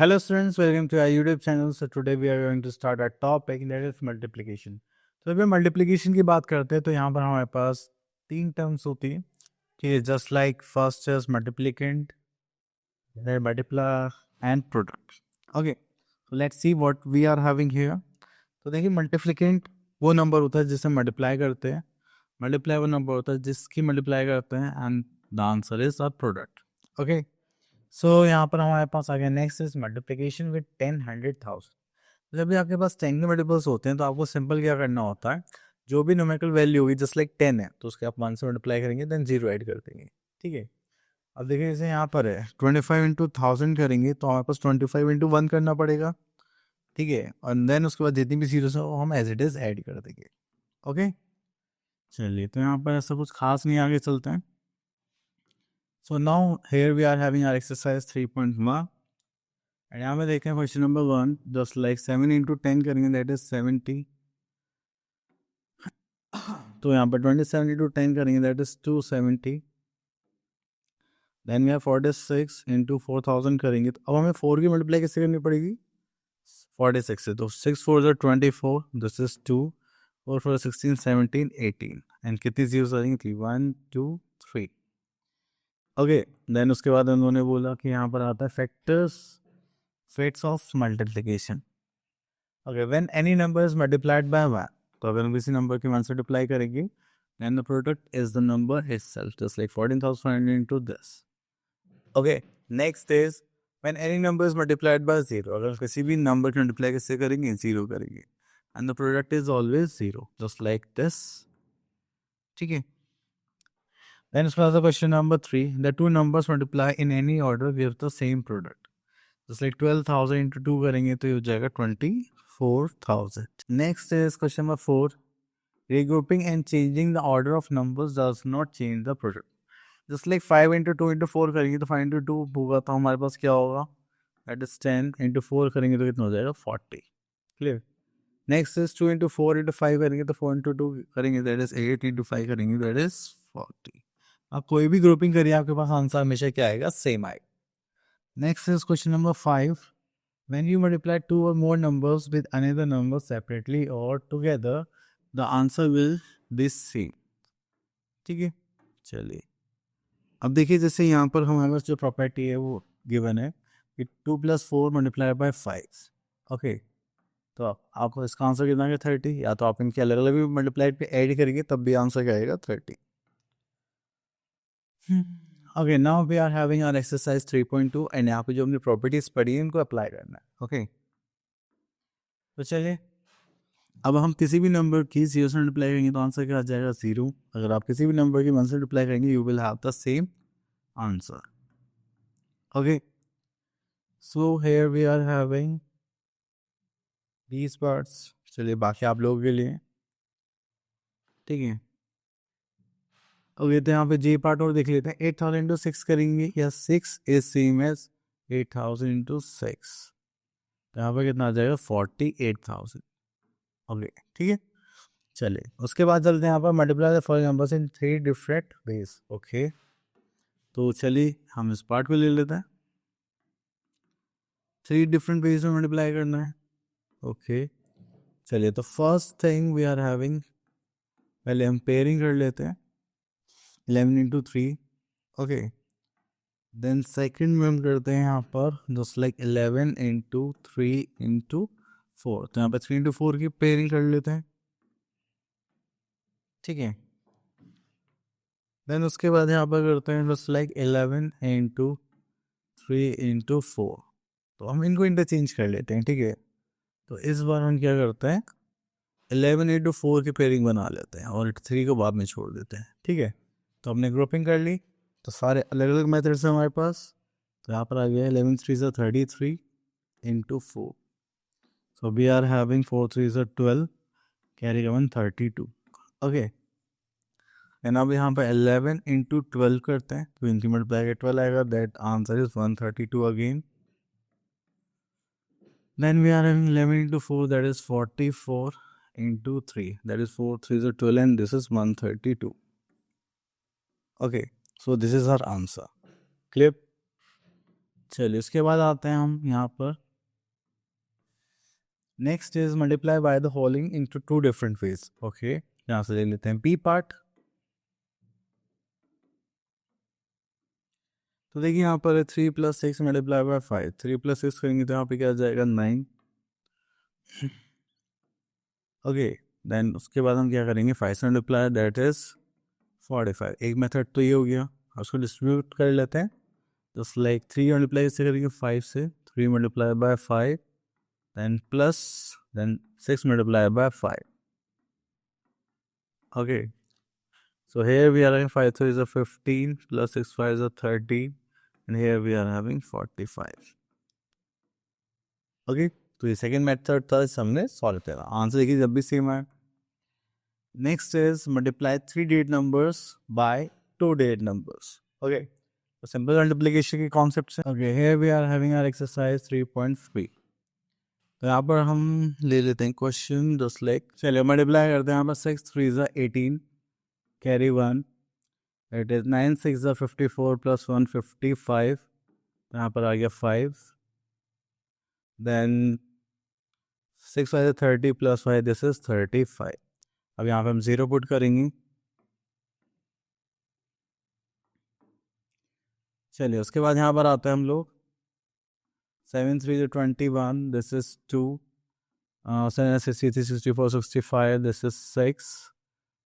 Hello students, welcome to our YouTube channel. So today we are going to start our topic that is multiplication. तो जब हम multiplication की बात करते हैं तो यहाँ पर हमारे पास तीन टर्म्स होती है कि just like first is multiplicand, then multiply and product. Okay, so let's see what we are having here. तो देखिए मल्टीप्लिकेंट वो नंबर होता है जिसे मल्टीप्लाई करते हैं, मल्टीप्लाई वो नंबर होता है जिसकी मल्टीप्लाई करते हैं and the answer is our product. Okay, so यहाँ पर हमारे पास आ गया नेक्स्ट इज मल्टीप्लिकेशन विद 10, 100,000. जब भी आपके पास 10 के मल्टीपल्स होते हैं तो आपको सिंपल क्या करना होता है, जो भी न्यूमेरिकल वैल्यू होगी जस्ट लाइक 10 है तो उसके आप 1 से मल्टीप्लाई करेंगे देन 0 ऐड कर देंगे. ठीक है, अब देखिए जैसे यहाँ पर है 25 इंटू 1000 करेंगे तो हमारे पास 25 इंटू 1 करना पड़ेगा. ठीक है, और देन उसके बाद जितनी भी जीरोस है वो हम एज इट इज ऐड कर देंगे. ओके, चलिए तो यहाँ पर ऐसा कुछ खास नहीं, आगे चलते हैं. So now here we are having our exercise 3.1 and यहाँ पे देखें question number 1 just like 7 into 10 करेंगे दैट इज 70. तो यहाँ पर 27 इंटू 10 करेंगे that is 270. Then we are 46 into 4000 करेंगे तो अब हमें 4 की मल्टीप्लाई कैसे करनी पड़ेगी 46 से. तो 6 4 जो 24, दिस इज 2 4 4 16 17 18 एंड कितनी जीरोस आ जाएंगी 1 2 3. ओके, देन उसके बाद उन्होंने बोला कि यहाँ पर आता है facts of multiplication. Okay, when any number is multiplied bye 1, तो अगर हम किसी नंबर की 1 से मल्टीप्लाई करेंगे then the product is the number itself, just like 14,500 into this. Okay, next is when any number is multiplied by 0, अगर किसी भी नंबर की मल्टीप्लाई कैसे करेंगे 0 करेंगे and the product is always 0, just like this. ठीक है, then it's another question number 3, the two numbers multiply in any order give the same product. Just like 12,000 into 2 करेंगे तो ये हो जाएगा 24,000. Next is question number 4, regrouping and changing the order of numbers does not change the product. Just like 5 into 2 into 4 करेंगे तो 5 into 2 होगा तो हमारे पास क्या होगा that is 10 into 4 करेंगे तो कितना हो जाएगा 40. Clear? Next is 2 into 4 into 5 करेंगे तो 4 into 2 करेंगे that is 8 into 5 करेंगे that is 40. आप कोई भी ग्रुपिंग करिए आपके पास आंसर हमेशा क्या आएगा सेम आएगा. Next is question number 5, when you multiply 2 और more numbers with another number separately और together the answer will be same. ठीक है, चलिए अब देखिए जैसे यहाँ पर हमारे पास जो प्रॉपर्टी है वो गिवन है कि 2 + 4 मल्टीप्लाई बाय 5. ओके, तो आपको इसका आंसर कितना है 30, या तो आप इनके अलग अलग भी मल्टीप्लाइड पे ऐड करेंगे तब भी आंसर क्या आएगा 30. Okay, now we are having our exercise 3.2 and यहाँ पे जो हमने प्रॉपर्टीज पढ़ी है इनको अप्लाई करना है. ओके, तो चलिए अब हम किसी भी नंबर की 0 से मल्टीप्लाई करेंगे तो आंसर क्या आ जाएगा 0. अगर आप किसी भी नंबर की 1 से मल्टीप्लाई करेंगे you will have the same answer. Okay, so here we are having these parts. चलिए बाकी आप लोगों के लिए. ठीक है, ओके, तो यहाँ पे जे पार्ट और देख लेते हैं. 8,000 इंटू 6 करेंगे या 6 इज सेम एज 8,000 इंटू 6, तो यहाँ पे कितना आ जाएगा 48,000. ओके, ठीक है, चलिए उसके बाद चलते हैं यहाँ पर multiply the following numbers in 3 different ways. Okay, तो चलिए हम इस पार्ट को ले लेते हैं. 3 डिफरेंट वेज में मल्टीप्लाई करना है. ओके, चलिए तो first thing we are having, पहले हम पेयरिंग कर लेते हैं 11 इंटू 3. ओके, देन सेकेंड में हम करते हैं यहाँ पर जस्ट लाइक 11 इंटू 3 इंटू 4, तो यहाँ पर 3 इंटू 4 की पेयरिंग कर लेते हैं. ठीक है, देन उसके बाद यहाँ पर करते हैं जस्ट लाइक 11 इंटू 3 इंटू 4, तो हम इनको इंटरचेंज कर लेते हैं. ठीक है, तो इस बार हम क्या करते हैं 11 इंटू 4 की पेयरिंग बना लेते हैं और 3 को बाद में छोड़ देते हैं. ठीक है, तो हमने ग्रुपिंग कर ली, तो सारे अलग अलग मेथड्स हैं हमारे पास. तो यहाँ पर आ गया 11 3 ज़ा 33 into 4, so we are having 4 3 ज़ा 12 कैरी वन 32. ओके, एंड अब यहाँ पर 11 इंटू 12 करते हैं तो इनकी मल्टीप्लाई 12 आएगा, that answer is 132 again. Then we are having 11 into 4 that is 44 into 3 that is 4 3 ज़ा 12 and this is 132. Okay, so this is our answer. Clear? चलिए उसके बाद आते हैं हम यहाँ पर next is multiply by the holding into two different ways. Okay, यहाँ से ले लेते हैं बी पार्ट। तो देखिए यहाँ पर 3 + 6 मल्टीप्लाई बाय 5, 3 + 6 करेंगे तो यहाँ पे क्या आ जाएगा 9। ओके, देन उसके बाद हम क्या करेंगे 5 से मल्टीप्लाई, दैट इज 45। एक मेथड तो ये हो गया, उसको डिस्ट्रीब्यूट कर लेते हैं। जस्ट लाइक 3 मल्टीप्लाई इससे करेंगे 5 से, 3 multiply by 5, then plus, then 6 multiplied by 5. Okay, so here we are having 5 3 is a 15 plus 6 5 is a 13, and here we are having 45. Okay, तो ये सेकेंड मेथड था, इस हमने सॉल्व करा। आंसर देखिए जब भी सेम है। Next is multiply 3 digit numbers by 2 digit numbers. Okay, तो सिंपल मल्टीप्लिकेशन के कॉन्सेप्ट से। Okay, here we are having our exercise 3.3। तो यहाँ पर हम ले लेते हैं क्वेश्चन जस्ट लाइक, चलिए मल्टीप्लाई करते हैं। यहाँ पर 6 3 is 18, carry 1, it is 9 6 is 54 plus 1 55, यहाँ पर आ गया 5, then 6 5 is 30 plus 5, this is 35। अब यहाँ पे हम 0 पुट करेंगे। चलिए उसके बाद यहाँ पर आते हैं हम लोग 7 3 is 21, this is 2, 7 63 64 65, this is 6,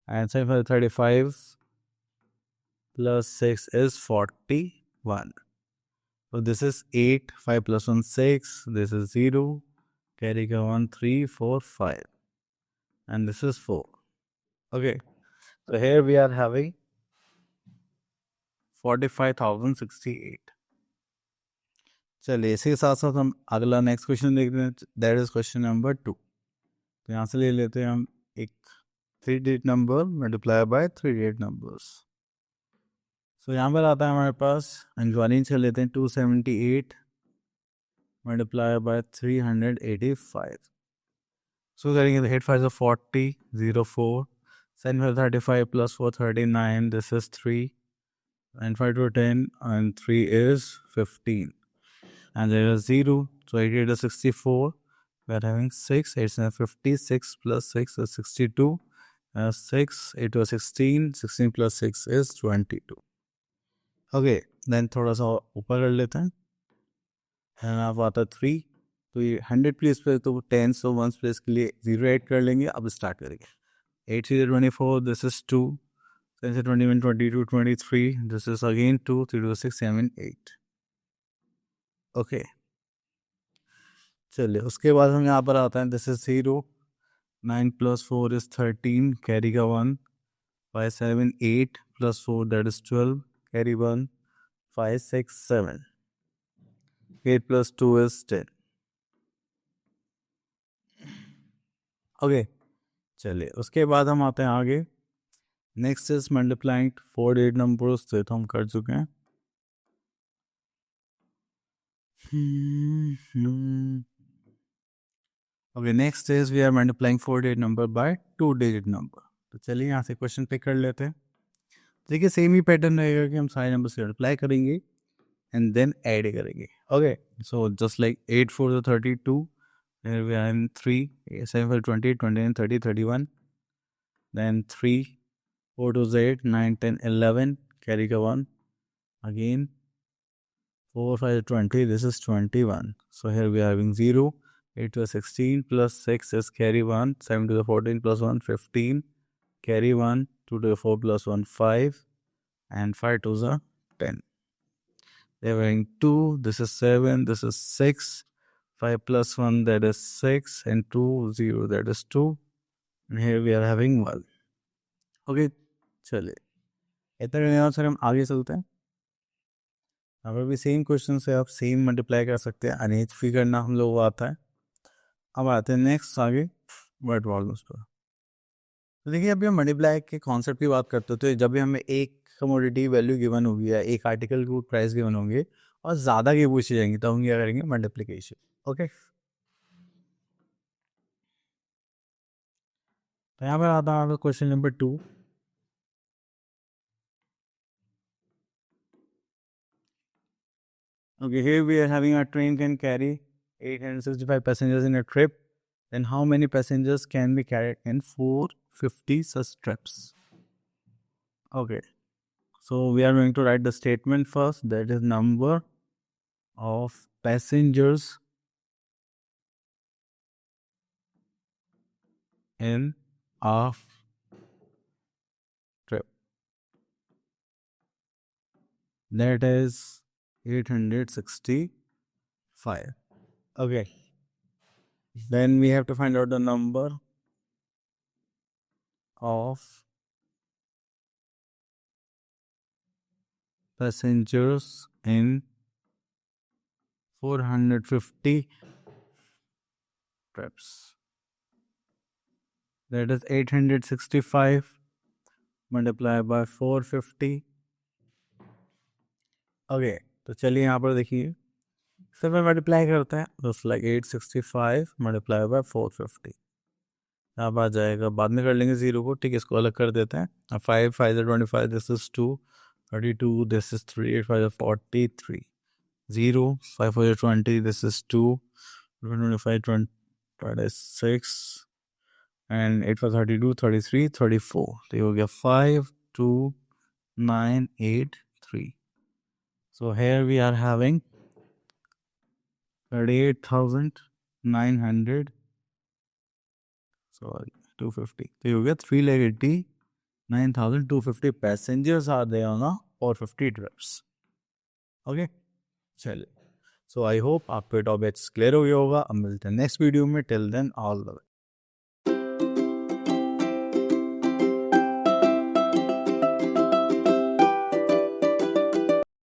and 7 5 35 plus 6 is 41. So this is 8, 5 plus 1 6, this is 0, carry का 1 3 4 5, and this is 4. Okay, so here we are having 45,068. चलिए इसी के साथ साथ हम अगला नेक्स्ट क्वेश्चन देखते हैं, दैट इज क्वेश्चन नंबर 2। तो यहाँ से ले लेते हैं हम एक 3 digit number multiply by 3 digit numbers. तो यहाँ पर आता है हमारे पास अंजवानी से लेते हैं 278 मल्टीप्लाई बाय 385। सो करेंगे तो 8 5 is 40, 0 4, 7 5 35 plus 4 39, this is 3, and 5 to 10, and 3 is 15, and there is 0, so 88 is 64, we are having 6, 8 is 56 plus 6 is 62, 6, 8 is 16, 16 plus 6 is 22. Okay, then थोड़ा सा ऊपर कर लेते हैं, एंड आप आता 3, तो ये 100 प्लेस पे तो 10 सो 1 प्लेस के लिए 0 ऐड कर लेंगे। अब स्टार्ट करेंगे। 8 3 24, दिस इज 2, 10 से 21 22 23, दिस इज अगेन 2, 3 2 6 7 8। ओके, चलिए उसके बाद हम यहाँ पर आते हैं, this is 0, 9 plus 4 is 13, carry का 1, 5 7 8 plus 4 that is 12, carry 1, 5 6 7, 8 plus 2 is 10. Okay, चलिए उसके बाद हम आते हैं आगे। Next is multiplying 4 digit numbers, तो हम कर चुके हैं। Okay, next is we are multiplying 4 digit number by 2 digit number. तो चलिए यहाँ से क्वेश्चन पिक कर लेते हैं। देखिए सेम ही पैटर्न रहेगा कि हम सारे नंबर से मल्टीप्लाई करेंगे एंड देन ऐड करेंगे। Okay, so just like 8 4 is 32, here we are in 3, 7 4 20, 29 30 31, then 3 4 2 is 8, 9 10 11, carry का 1, again 4 5 is 20, this is 21, so here we are having 0, 8 to the 16 plus 6 is carry 1, 7 to the 14 plus 1 15, carry 1, 2 to the 4 plus 1 5, and 5 to the 10. They are having 2, this is 7, this is 6, 5 plus 1 that is 6, and 2 0 that is 2, and here we are having 1. Okay, चलिए इतना करने के बाद sir हम आगे चलते हैं। यहाँ पर भी सेम क्वेश्चन से आप सेम मल्टीप्लाई कर सकते हैं, अनेज फी करना हम लोग को आता है। अब आते हैं नेक्स्ट आगे वर्ड प्रॉब्लम्स पर। तो देखिए अभी हम मल्टीप्लाई के कॉन्सेप्ट की बात करते हैं, तो जब भी हमें एक कमोडिटी वैल्यू गिवन होगी या एक आर्टिकल को प्राइस गिवन होंगे और ज़्यादा की पूछी जाएंगी, तो हम क्या करेंगे मल्टीप्लिकेशन। ओके, तो यहाँ पर आता है question number 2। Okay, here we are having a train can carry 865 passengers in a trip. Then how many passengers can be carried in 450 such trips? Okay, so we are going to write the statement first. That is number of passengers in a trip. That is 865. Okay. Then we have to find out the number of passengers in 450 trips. That is 865 multiplied by 450. Okay तो चलिए यहाँ पर देखिए सब में multiply करते हैं तो लाइक 865 मल्टीप्लाई बाय 450 अब आ जाएगा बाद में कर लेंगे जीरो को ठीक है इसको अलग कर देते हैं 5 5 25 this is 2 32 this is 3 8 5 43 0 5 4 20 this is 2 25 26 and 8 for 32 33 34 तो ये हो गया 5 2 9 8 3 so here we are having 38,900 sorry 250 so you get 3,89,250 passengers are there on a 450 trips okay चलिए so I hope आपको टॉपिक्स क्लियर हो गया होगा अब मिलते हैं नेक्स्ट वीडियो में टिल देन ऑल द